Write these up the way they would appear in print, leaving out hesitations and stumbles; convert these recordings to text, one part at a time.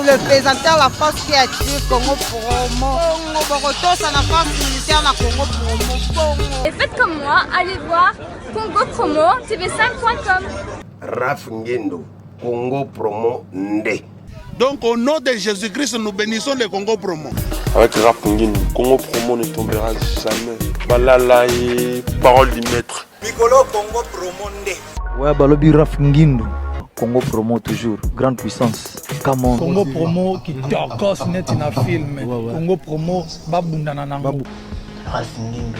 Le présentateur la force créative Congo Promo. Ça la force militaire la Congo Promo. Et faites comme moi, allez voir Congo Promo tv5.com. Raf Ngendo, Congo Promo Nde. Donc au nom de Jésus-Christ, nous bénissons le Congo Promo. Avec Raf Ngendo, Congo Promo ne tombera jamais. Balala et parole du maître. Piccolo Congo Promo Nde. Ouais, Balobi Raf Ngendo. Congo Promo toujours, grande puissance. Comment Congo Promo qui torcos net in a film. Congo Promo babundana nango. Raf Ngendo.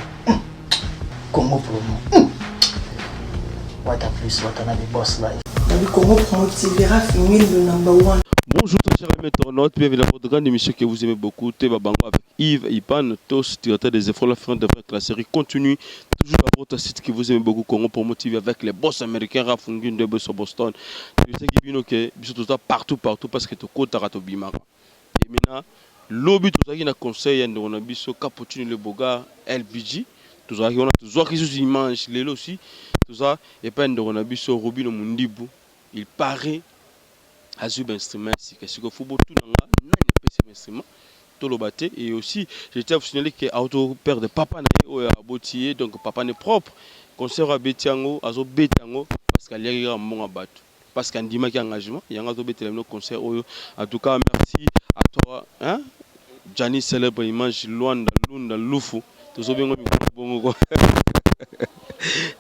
Congo Promo. What a plus, what another boss life. Congo Promo TV, Raf Ngendo #1. Bonjour chers internautes, bienvenue dans votre grande émission que vous aimez beaucoup, Teba Bango avec Yves Ipan, tous directeur des efforts la fin de la série continue, toujours à votre site que vous aimez beaucoup, Congo Promo TV avec les boss américains, Raf Ngendo de Boston, je sais qu'il y a partout parce que tu comptes à Ratobimara. Et maintenant, l'objet tout ça qui a conseillé, on a vu ce Cappuccino le Boga, LBG, tout ça qui on a toujours qui sont images, les aussi, tout ça, et puis on a vu ce Robin Mundibu, il paraît. Azub instrument, c'est que le football tout dans la instrument, tout le bâté et aussi je tiens à vous signaler que auto père de papa n'a pas boutier donc papa n'est propre concert à Betiango azo Betiango parce qu'il y a un bon abat parce qu'un dimanche engagement il y a un autre Betiango concert en tout cas merci à toi hein Gianni célèbre image loin dans Lufu tout ça bien bon quoi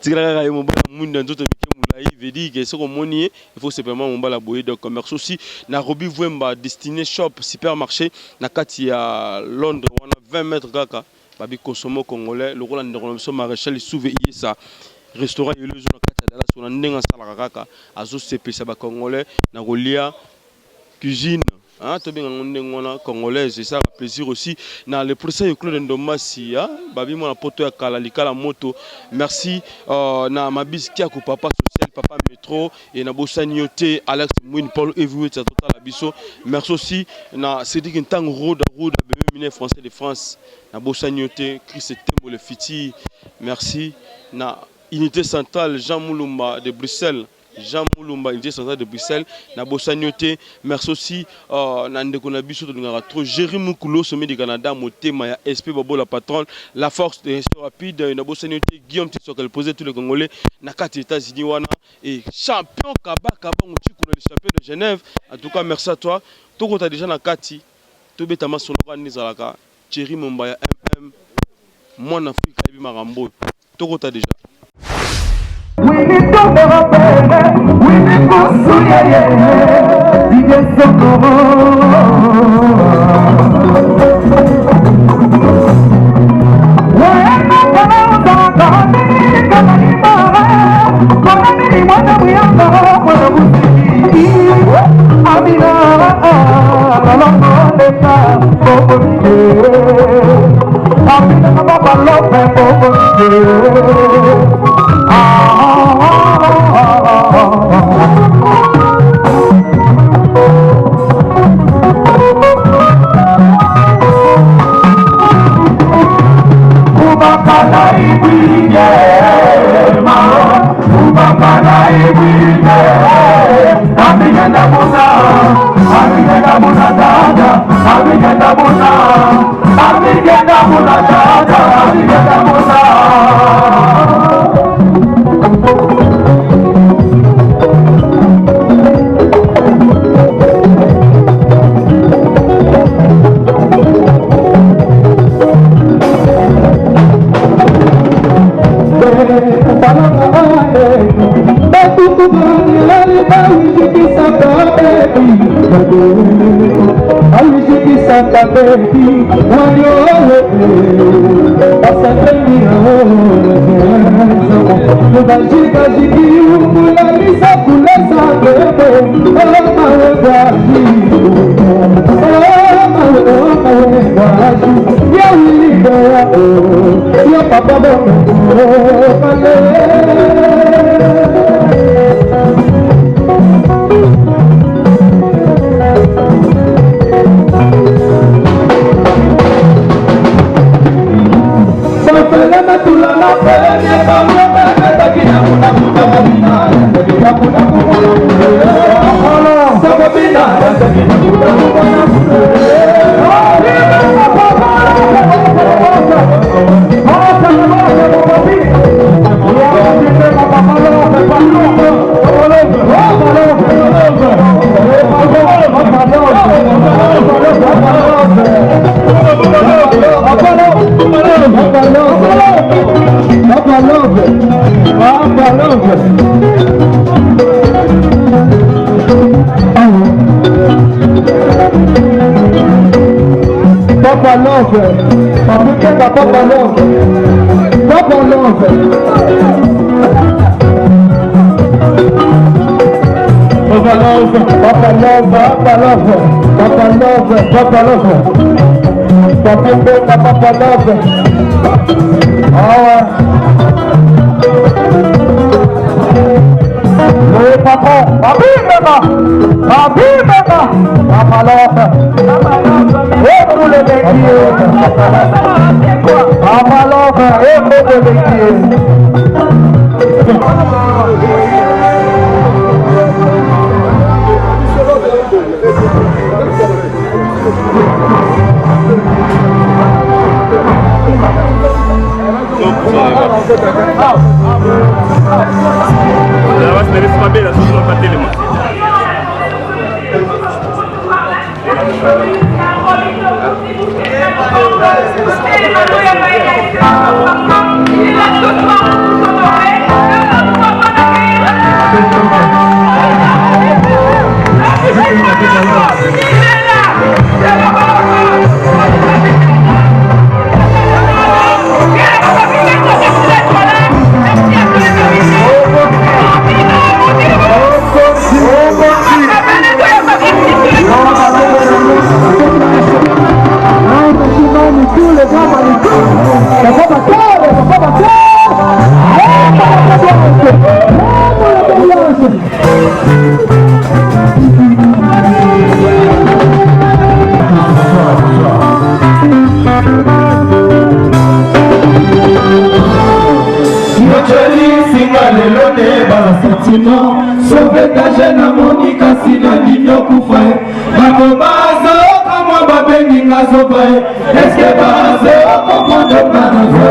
tigara ga mon monde dans tout il dit que ce qu'on il faut simplement on va la boyer de commerce aussi na Robi Vwemba destiné shop supermarché na kati à Londres on a 20 mètres kaka babi consomo congolais le Roland de Renaissance Maréchal souvé ça restaurant il le zone kati dans la zone ndenga sala kaka azo spécial ba congolais na rolia cuisine hein to bien on congolais c'est ça plaisir aussi dans le procès Claude Ndomasi hein babi mon poto ya kala likala moto merci na mabis kia ko papa social papa métro et na bosanioté Alex Mouine Paul Evoué ça total abisso merci aussi na Cédric Ntang road bébé français de France na bosanioté Chris Tembo le Fiti merci na unité centrale Jean Moulumba de Bruxelles Jean Moulumba, unité centrale de Bruxelles, na Bossagnoté, merci aussi, Nandeko Nabiso de Ngarato, Jérémy Moukoulou, sommet du Canada, Moté, Maya, SP, Babo, la patronne, la force de gestion rapide, na Bossagnoté, Guillaume Tissot, elle posait tous les Congolais, Nakati, États-Unis, Wana, et champion Kaba, Mouti, le champion de Genève. En tout cas, merci à toi. Tout le monde déjà Nakati, tout le monde Sonora, Nizalaka, Thierry Mumbaya, MM, Mon Afrique, Ibi Marambo, tout le monde déjà. We need to be open, we need to see it. DJ Sokoro. When the clouds are gone, Amina, Sauvetage na monika sina nino kufa Mako bazo kama babengi ngazoba Eske bazo kama ndo nazo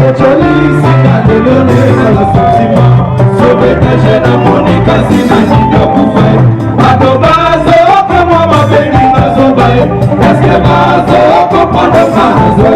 Yecholi sina delone kala sentima Sauvetage na monika sina nino kufa Mako bazo kama babengi ngazoba Eske bazo kama ndo nazo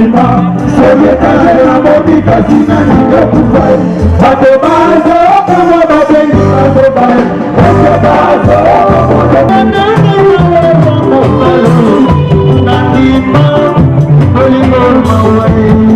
sentiment soyetage na bobi kasi na ningo kufai bato bazo kama babengi bazo bae ese bazo nandima bolingo mawai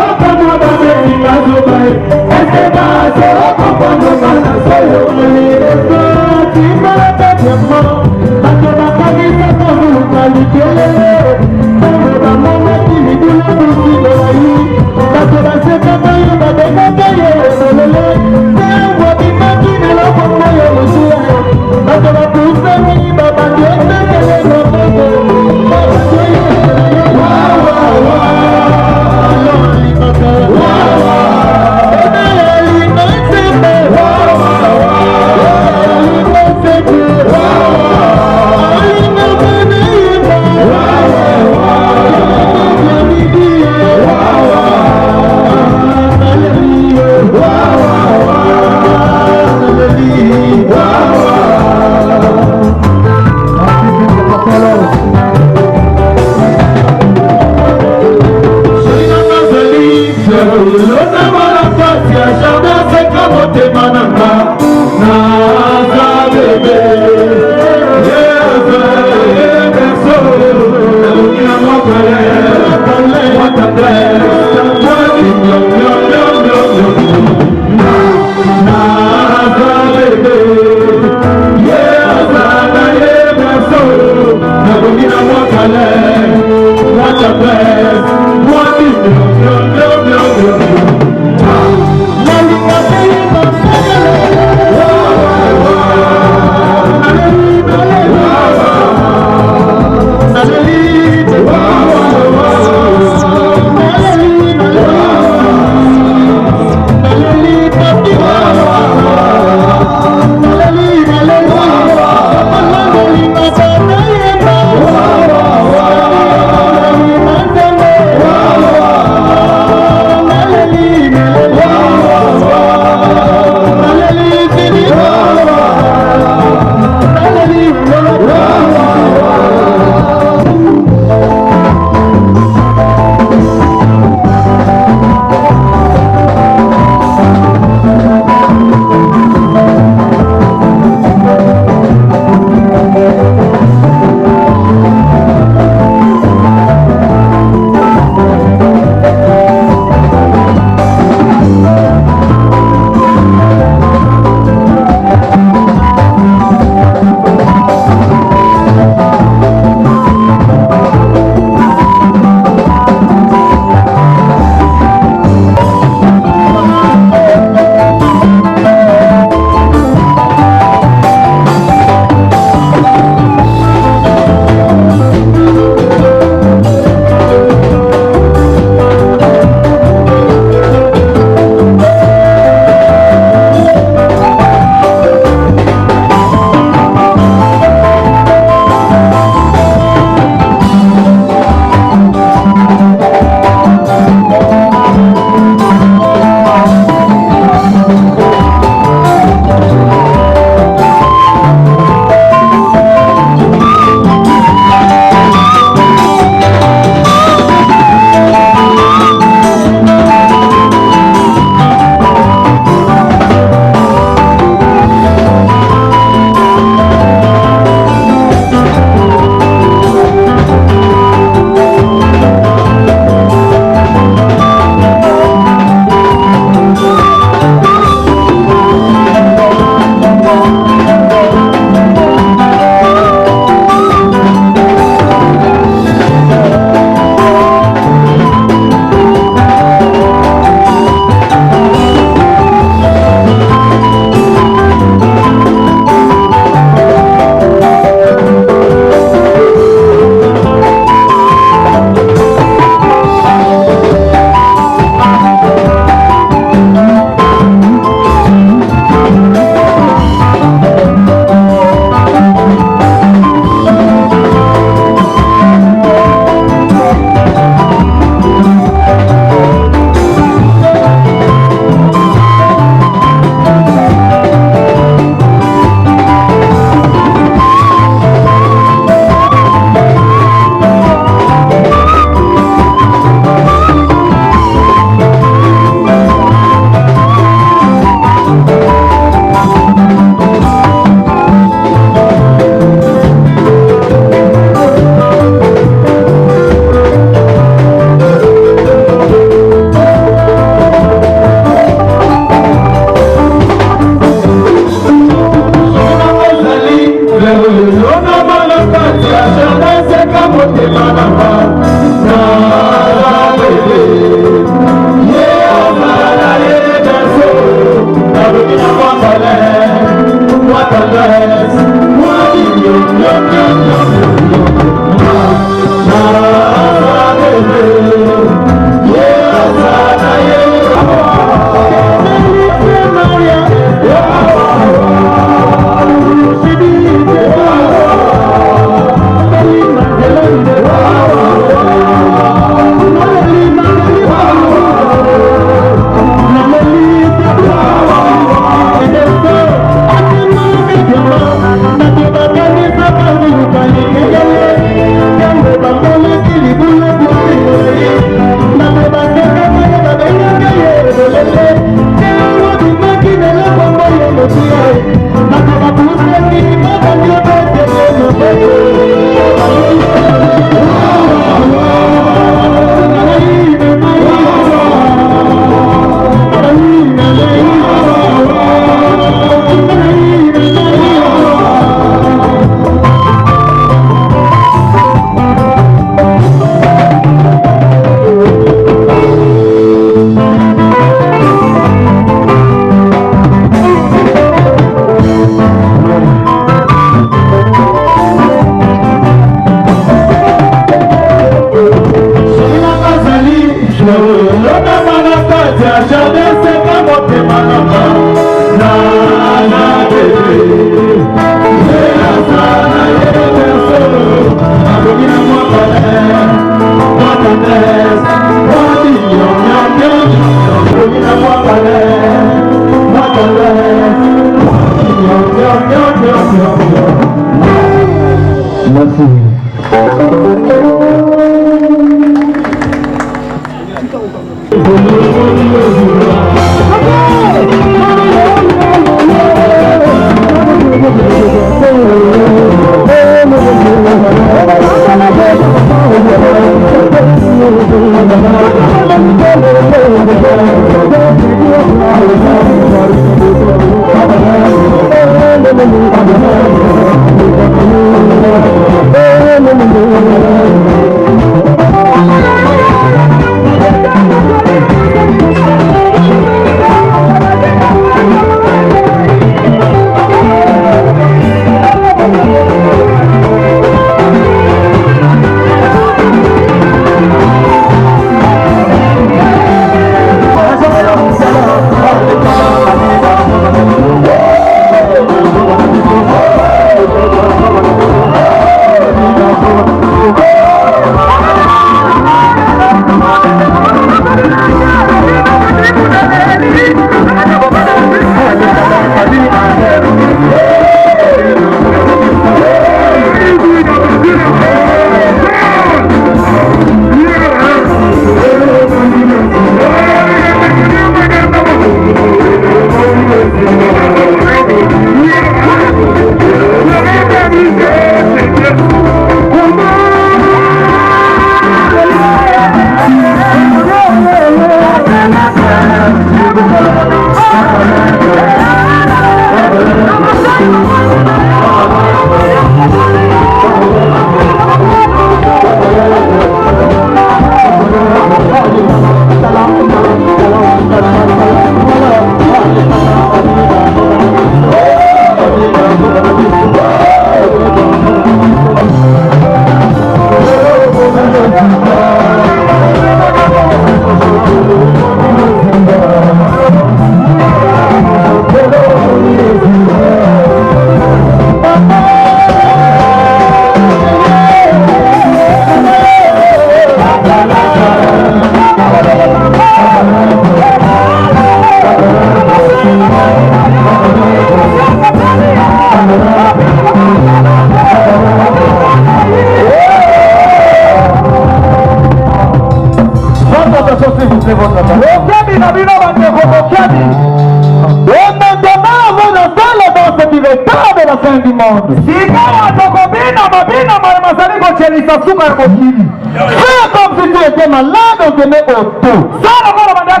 Fais comme si tu étais malade, on te met au tout. Ça, on va dire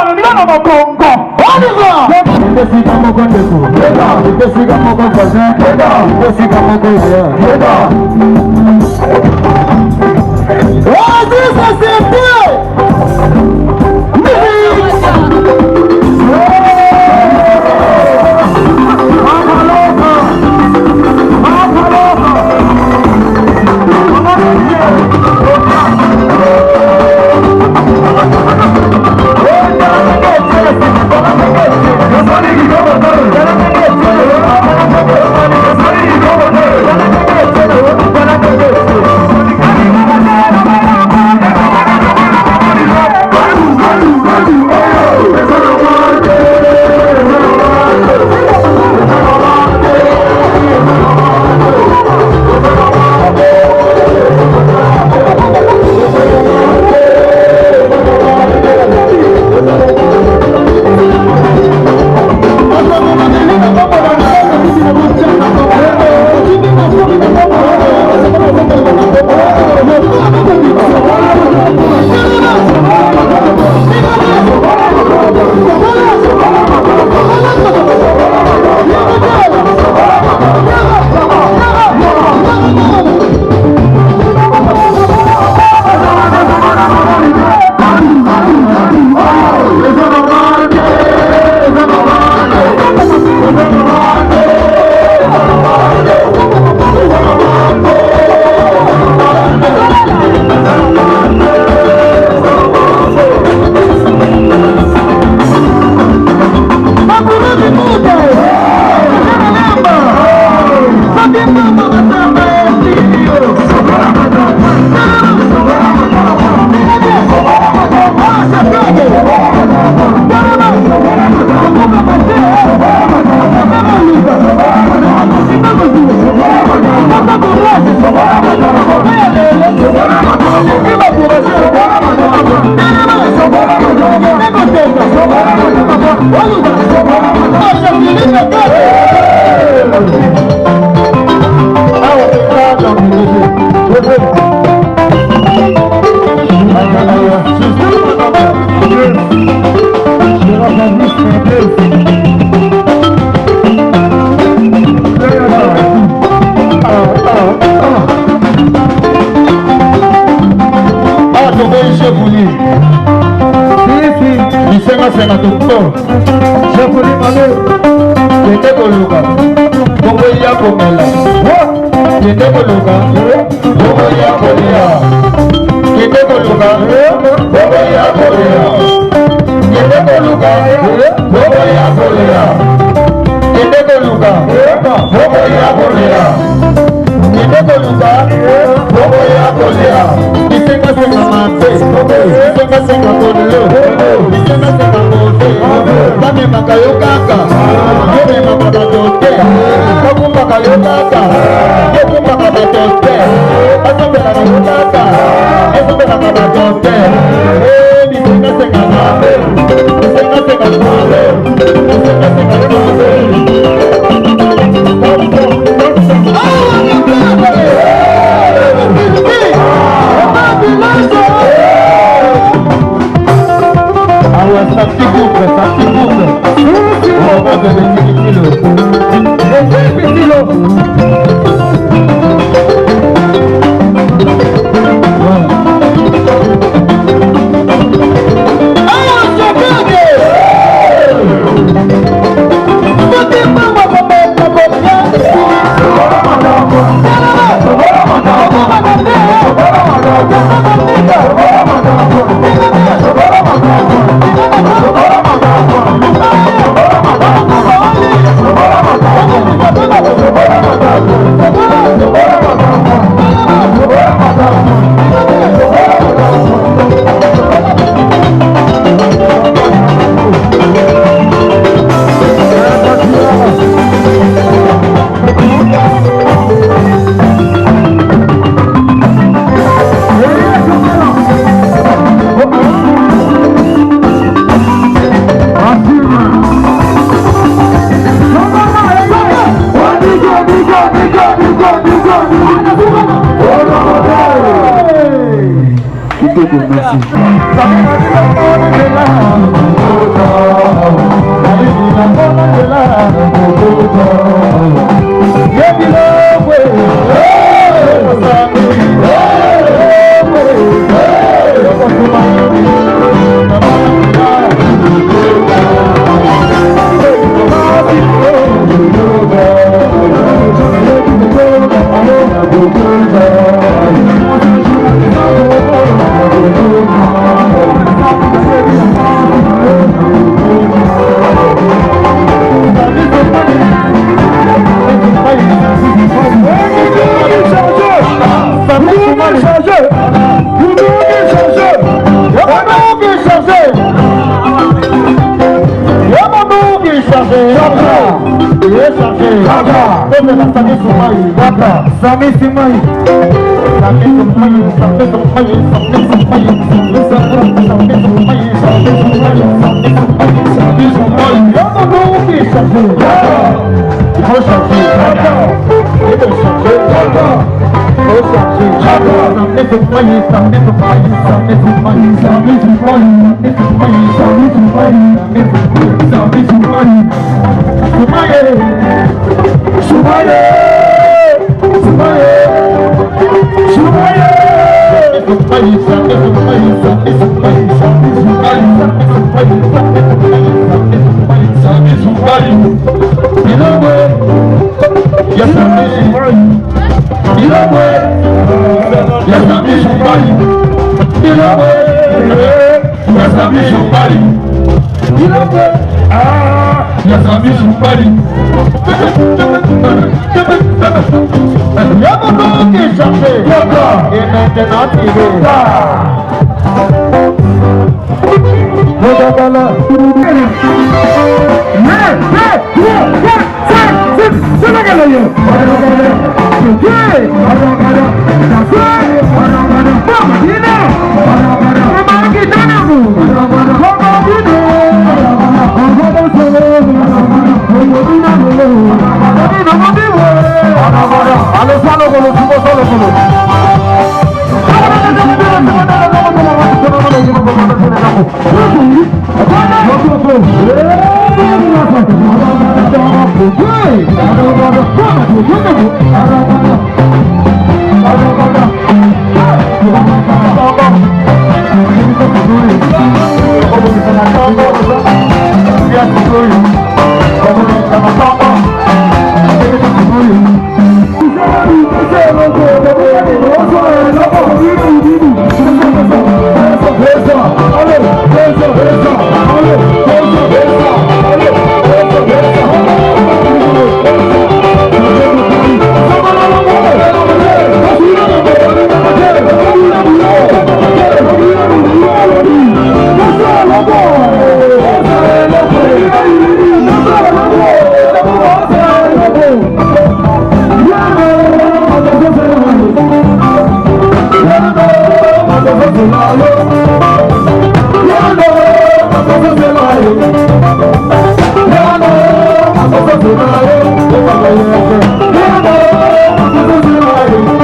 on y va. Vas-y, ça c'est bien. Thank you.